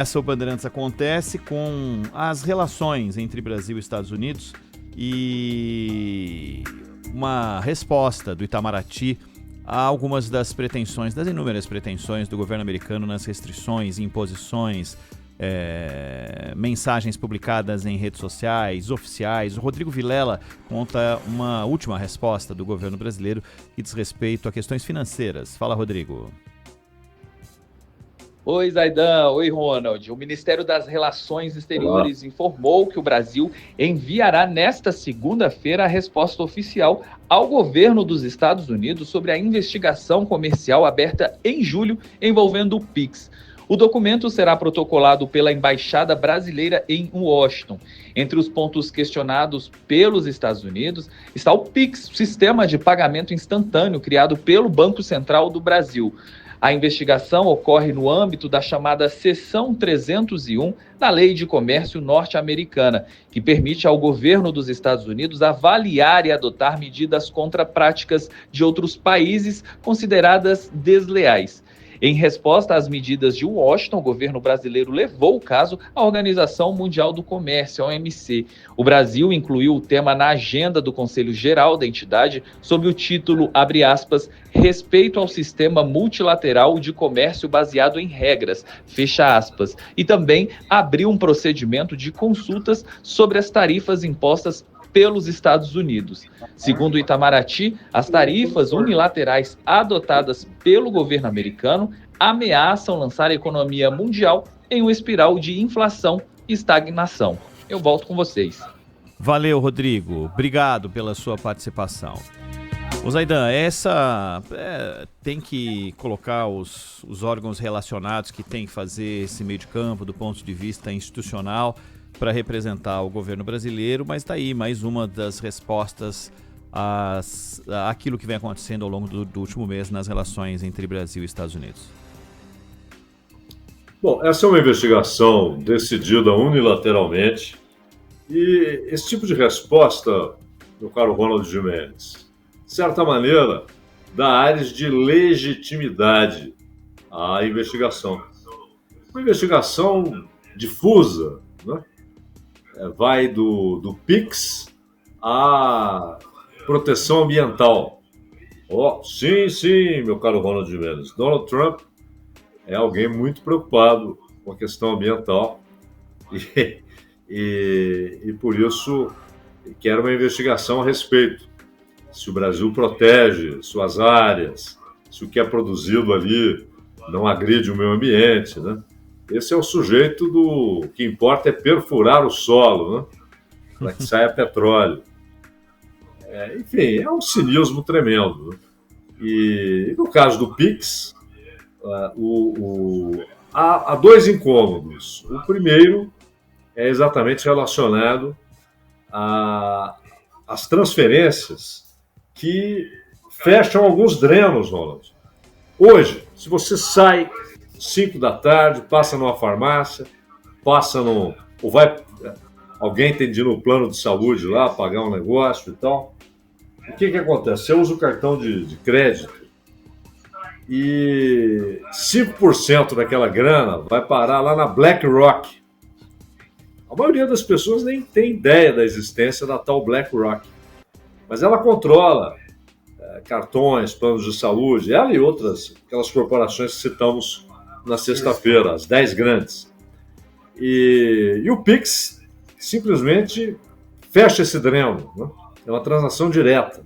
Essa o Bandeirantes acontece com as relações entre Brasil e Estados Unidos e uma resposta do Itamaraty a algumas das pretensões, das inúmeras pretensões do governo americano nas restrições e imposições, mensagens publicadas em redes sociais, oficiais. O Rodrigo Vilela conta uma última resposta do governo brasileiro que diz respeito a questões financeiras. Fala, Rodrigo. Oi, Zaidan. Oi, Ronald. O Ministério das Relações Exteriores informou que o Brasil enviará nesta segunda-feira a resposta oficial ao governo dos Estados Unidos sobre a investigação comercial aberta em julho envolvendo o Pix. O documento será protocolado pela Embaixada Brasileira em Washington. Entre os pontos questionados pelos Estados Unidos está o Pix, sistema de pagamento instantâneo criado pelo Banco Central do Brasil. A investigação ocorre no âmbito da chamada Seção 301 da Lei de Comércio norte-americana, que permite ao governo dos Estados Unidos avaliar e adotar medidas contra práticas de outros países consideradas desleais. Em resposta às medidas de Washington, o governo brasileiro levou o caso à Organização Mundial do Comércio, a OMC. O Brasil incluiu o tema na agenda do Conselho Geral da entidade sob o título, abre aspas, respeito ao sistema multilateral de comércio baseado em regras, fecha aspas, e também abriu um procedimento de consultas sobre as tarifas impostas pelos Estados Unidos. Segundo o Itamaraty, as tarifas unilaterais adotadas pelo governo americano ameaçam lançar a economia mundial em uma espiral de inflação e estagnação. Eu volto com vocês. Valeu, Rodrigo. Obrigado pela sua participação. Ô Zaidan, tem que colocar os órgãos relacionados que tem que fazer esse meio de campo do ponto de vista institucional para representar o governo brasileiro, mas está aí mais uma das respostas àquilo que vem acontecendo ao longo do último mês nas relações entre Brasil e Estados Unidos. Bom, essa é uma investigação decidida unilateralmente e esse tipo de resposta, meu caro Ronald Gimenez, de certa maneira, dá áreas de legitimidade à investigação. Uma investigação difusa, né? Vai do PIX à proteção ambiental. Sim, meu caro Ronald Gimenez. Donald Trump é alguém muito preocupado com a questão ambiental e por isso quer uma investigação a respeito. Se o Brasil protege suas áreas, se o que é produzido ali não agride o meio ambiente, né? Esse é o sujeito o que importa é perfurar o solo, né? Para que saia petróleo. Enfim, é um cinismo tremendo. Né? E no caso do PIX, há dois incômodos. O primeiro é exatamente relacionado às transferências que fecham alguns drenos, Ronald. Hoje, se você sai 5 da tarde, passa numa farmácia, alguém tem de ir no plano de saúde lá, pagar um negócio e tal. O que acontece? Você usa o cartão de crédito e 5% daquela grana vai parar lá na BlackRock. A maioria das pessoas nem tem ideia da existência da tal BlackRock, mas ela controla cartões, planos de saúde, ela e outras, aquelas corporações que citamos na sexta-feira, as 10 grandes. E o PIX simplesmente fecha esse dreno, né? É uma transação direta,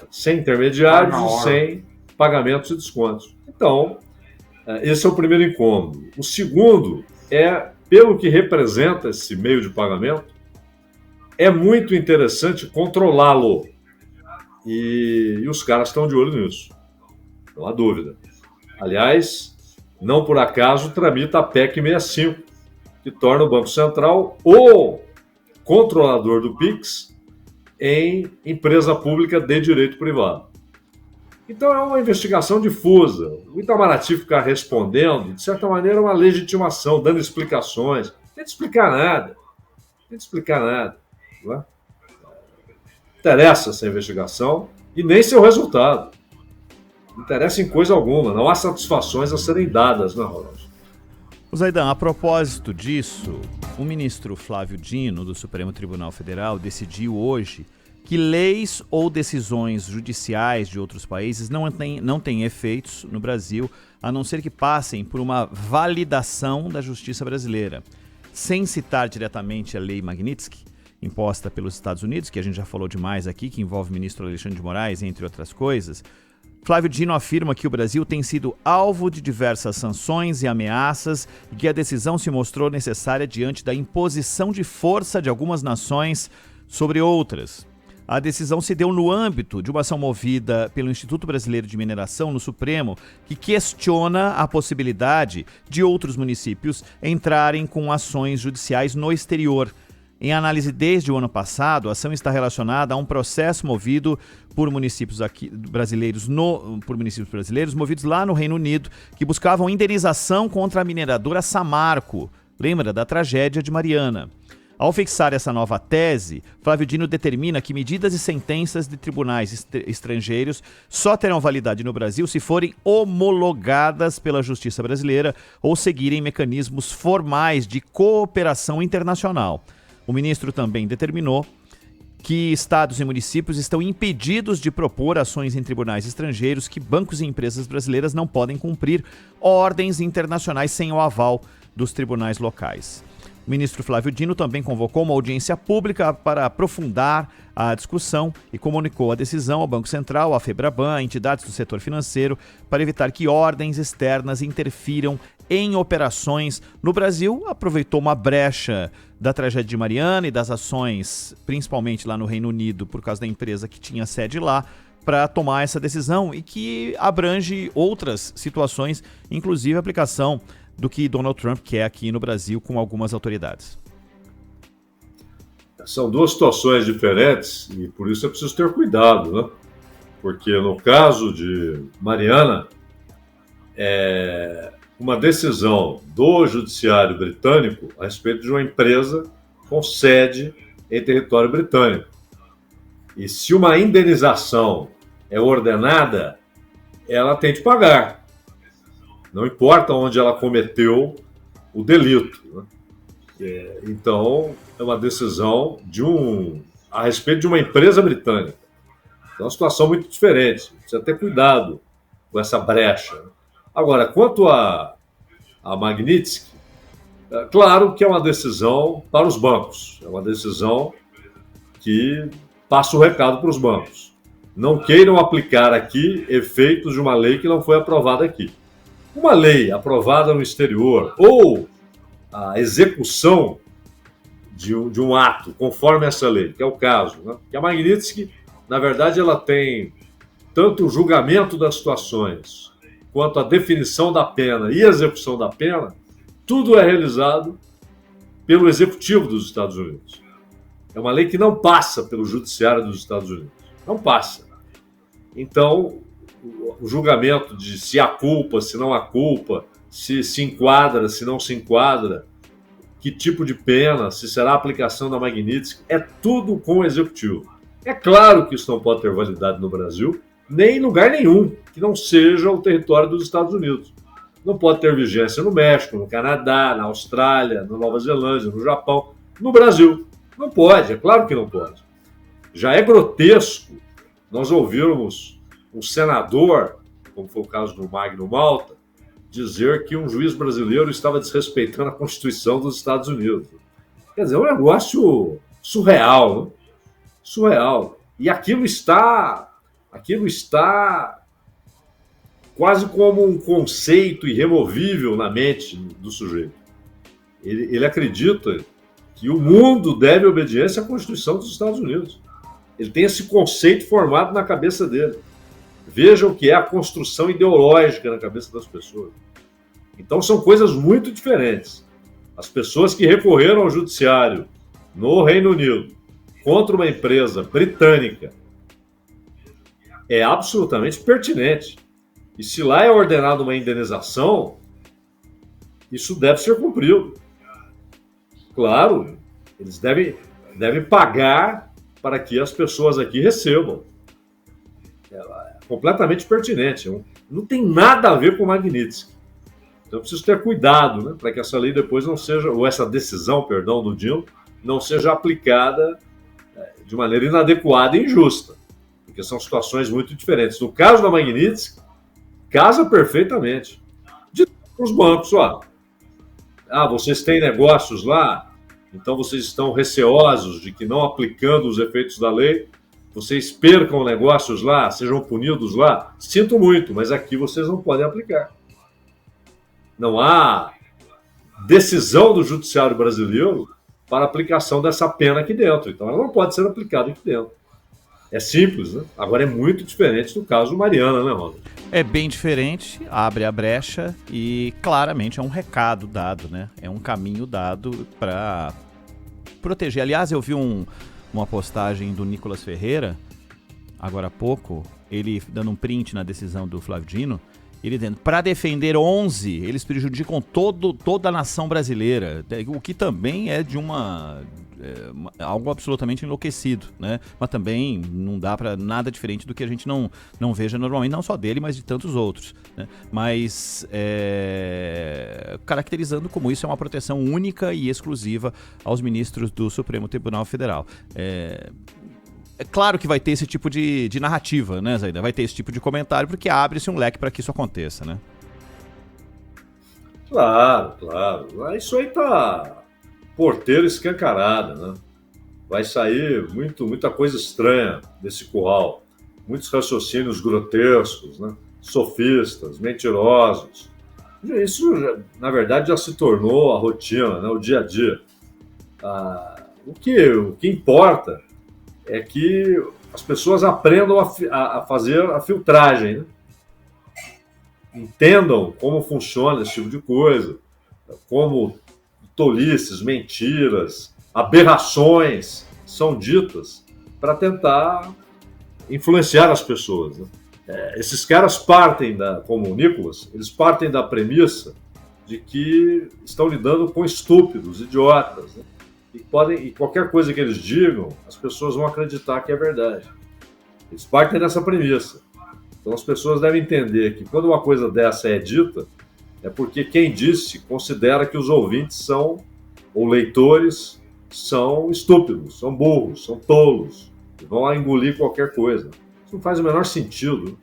sem intermediários e sem pagamentos e descontos. Então, esse é o primeiro incômodo. O segundo é, pelo que representa esse meio de pagamento, é muito interessante controlá-lo. E os caras estão de olho nisso, não há dúvida. Aliás, não por acaso tramita a PEC 65, que torna o Banco Central o controlador do PIX em empresa pública de direito privado. Então é uma investigação difusa. O Itamaraty ficar respondendo, de certa maneira, é uma legitimação, dando explicações. Não tem de explicar nada. Não é? Interessa essa investigação e nem seu resultado. Não interessa em coisa alguma. Não há satisfações a serem dadas, né, Ronald? Zaidan, a propósito disso, o ministro Flávio Dino, do Supremo Tribunal Federal, decidiu hoje que leis ou decisões judiciais de outros países não têm efeitos no Brasil, a não ser que passem por uma validação da justiça brasileira. Sem citar diretamente a Lei Magnitsky, imposta pelos Estados Unidos, que a gente já falou demais aqui, que envolve o ministro Alexandre de Moraes, entre outras coisas, Flávio Dino afirma que o Brasil tem sido alvo de diversas sanções e ameaças e que a decisão se mostrou necessária diante da imposição de força de algumas nações sobre outras. A decisão se deu no âmbito de uma ação movida pelo Instituto Brasileiro de Mineração no Supremo, que questiona a possibilidade de outros municípios entrarem com ações judiciais no exterior. Em análise desde o ano passado, a ação está relacionada a um processo movido por municípios brasileiros movidos lá no Reino Unido, que buscavam indenização contra a mineradora Samarco. Lembra da tragédia de Mariana? Ao fixar essa nova tese, Flávio Dino determina que medidas e sentenças de tribunais estrangeiros só terão validade no Brasil se forem homologadas pela justiça brasileira ou seguirem mecanismos formais de cooperação internacional. O ministro também determinou que estados e municípios estão impedidos de propor ações em tribunais estrangeiros, que bancos e empresas brasileiras não podem cumprir ordens internacionais sem o aval dos tribunais locais. O ministro Flávio Dino também convocou uma audiência pública para aprofundar a discussão e comunicou a decisão ao Banco Central, à Febraban, a entidades do setor financeiro, para evitar que ordens externas interfiram em operações no Brasil. Aproveitou uma brecha da tragédia de Mariana e das ações, principalmente lá no Reino Unido, por causa da empresa que tinha sede lá, para tomar essa decisão e que abrange outras situações, inclusive a aplicação do que Donald Trump quer aqui no Brasil com algumas autoridades. São duas situações diferentes e por isso é preciso ter cuidado, né? Porque no caso de Mariana, uma decisão do judiciário britânico a respeito de uma empresa com sede em território britânico. E se uma indenização é ordenada, ela tem de pagar. Não importa onde ela cometeu o delito, né? Então, é uma decisão a respeito de uma empresa britânica. Então, é uma situação muito diferente. Precisa ter cuidado com essa brecha. Agora, quanto a Magnitsky, claro que é uma decisão para os bancos. É uma decisão que passa o recado para os bancos. Não queiram aplicar aqui efeitos de uma lei que não foi aprovada aqui. Uma lei aprovada no exterior ou a execução de um ato conforme essa lei, que é o caso, né? Que a Magnitsky, na verdade, ela tem tanto o julgamento das situações quanto a definição da pena e a execução da pena, tudo é realizado pelo Executivo dos Estados Unidos. É uma lei que não passa pelo Judiciário dos Estados Unidos. Não passa. Então, o julgamento de se há culpa, se não há culpa, se se enquadra, se não se enquadra, que tipo de pena, se será a aplicação da Magnitsky, é tudo com o Executivo. É claro que isso não pode ter validade no Brasil, nem em lugar nenhum que não seja o território dos Estados Unidos. Não pode ter vigência no México, no Canadá, na Austrália, na Nova Zelândia, no Japão, no Brasil. Não pode, é claro que não pode. Já é grotesco nós ouvirmos um senador, como foi o caso do Magno Malta, dizer que um juiz brasileiro estava desrespeitando a Constituição dos Estados Unidos. Quer dizer, é um negócio surreal, né? Surreal. E aquilo está quase como um conceito irremovível na mente do sujeito. Ele acredita que o mundo deve obediência à Constituição dos Estados Unidos. Ele tem esse conceito formado na cabeça dele. Veja o que é a construção ideológica na cabeça das pessoas. Então são coisas muito diferentes. As pessoas que recorreram ao judiciário no Reino Unido contra uma empresa britânica é absolutamente pertinente. E se lá é ordenada uma indenização, isso deve ser cumprido. Claro, eles devem pagar para que as pessoas aqui recebam. É completamente pertinente. Não tem nada a ver com o Magnitsky. Então eu preciso ter cuidado, né, para que essa lei depois não seja, ou essa decisão, perdão, do Dino, não seja aplicada de maneira inadequada e injusta, porque são situações muito diferentes. No caso da Magnitsky, casa perfeitamente. De os bancos, vocês têm negócios lá, então vocês estão receosos de que, não aplicando os efeitos da lei, vocês percam negócios lá, sejam punidos lá. Sinto muito, mas aqui vocês não podem aplicar. Não há decisão do judiciário brasileiro para aplicação dessa pena aqui dentro. Então ela não pode ser aplicada aqui dentro. É simples, né? Agora é muito diferente do caso Mariana, né, Ronald? É bem diferente, abre a brecha e claramente é um recado dado, né? É um caminho dado para proteger. Aliás, eu vi uma postagem do Nicolas Ferreira, agora há pouco, ele dando um print na decisão do Flávio Dino, ele dizendo, para defender 11, eles prejudicam toda a nação brasileira, o que também é de algo absolutamente enlouquecido, né? Mas também não dá para nada diferente do que a gente não veja normalmente, não só dele, mas de tantos outros, né? Mas caracterizando como isso é uma proteção única e exclusiva aos ministros do Supremo Tribunal Federal. É claro que vai ter esse tipo de narrativa, né, Zaydan? Vai ter esse tipo de comentário, porque abre-se um leque para que isso aconteça, né? Claro. Isso aí tá porteira escancarada, né? Vai sair muita coisa estranha desse curral. Muitos raciocínios grotescos, né? Sofistas, mentirosos. Isso, na verdade, já se tornou a rotina, né? O dia a dia. O que importa é que as pessoas aprendam a fazer a filtragem, né? Entendam como funciona esse tipo de coisa, como tolices, mentiras, aberrações são ditas para tentar influenciar as pessoas, né? Esses caras partem como o Nicolas, eles partem da premissa de que estão lidando com estúpidos, idiotas, né? E qualquer coisa que eles digam, as pessoas vão acreditar que é verdade. Eles partem dessa premissa. Então as pessoas devem entender que quando uma coisa dessa é dita, é porque quem disse considera que os ouvintes ou leitores, são estúpidos, são burros, são tolos, e vão lá engolir qualquer coisa. Isso não faz o menor sentido.